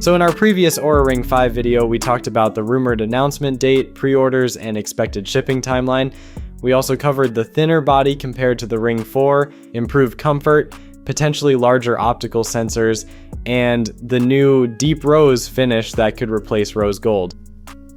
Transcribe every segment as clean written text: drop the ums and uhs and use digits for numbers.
So in our previous Oura Ring 5 video, we talked about the rumored announcement date, pre-orders, and expected shipping timeline. We also covered the thinner body compared to the Ring 4, improved comfort, potentially larger optical sensors, and the new deep rose finish that could replace rose gold.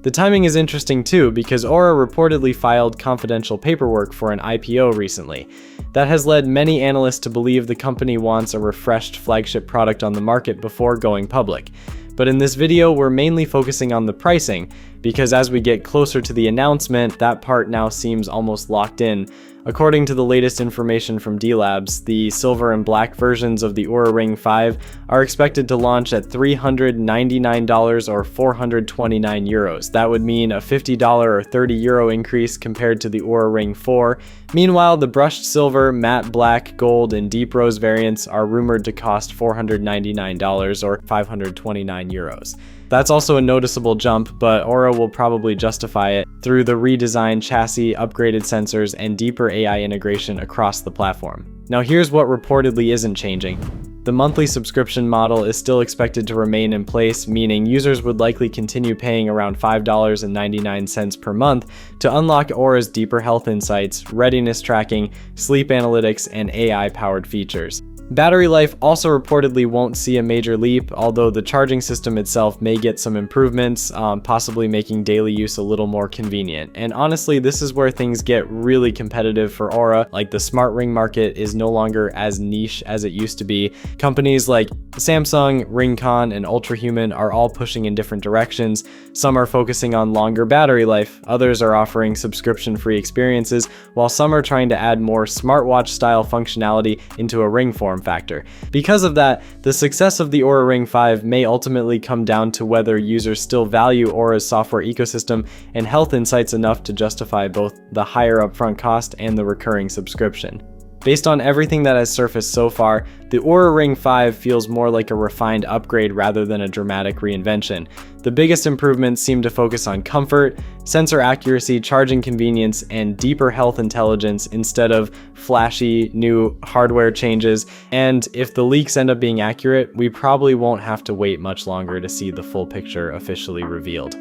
The timing is interesting too, because Oura reportedly filed confidential paperwork for an IPO recently. That has led many analysts to believe the company wants a refreshed flagship product on the market before going public. But in this video, we're mainly focusing on the pricing, because as we get closer to the announcement, that part now seems almost locked in. According to the latest information from D-Labs, the silver and black versions of the Oura Ring 5 are expected to launch at $399 or 429 euros. That would mean a $50 or 30 euro increase compared to the Oura Ring 4. Meanwhile, the brushed silver, matte black, gold, and deep rose variants are rumored to cost $499 or 529 euros. That's also a noticeable jump, but Oura will probably justify it through the redesigned chassis, upgraded sensors, and deeper AI integration across the platform. Now here's what reportedly isn't changing. The monthly subscription model is still expected to remain in place, meaning users would likely continue paying around $5.99 per month to unlock Oura's deeper health insights, readiness tracking, sleep analytics, and AI-powered features. Battery life also reportedly won't see a major leap, although the charging system itself may get some improvements, possibly making daily use a little more convenient. And honestly, this is where things get really competitive for Oura. Like, the smart ring market is no longer as niche as it used to be. Companies like Samsung, RingConn, and Ultrahuman are all pushing in different directions. Some are focusing on longer battery life, others are offering subscription-free experiences, while some are trying to add more smartwatch-style functionality into a ring form factor. Because of that, the success of the Oura Ring 5 may ultimately come down to whether users still value Oura's software ecosystem and health insights enough to justify both the higher upfront cost and the recurring subscription. Based on everything that has surfaced so far, the Oura Ring 5 feels more like a refined upgrade rather than a dramatic reinvention. The biggest improvements seem to focus on comfort, sensor accuracy, charging convenience, and deeper health intelligence instead of flashy new hardware changes. And if the leaks end up being accurate, we probably won't have to wait much longer to see the full picture officially revealed.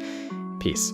Peace.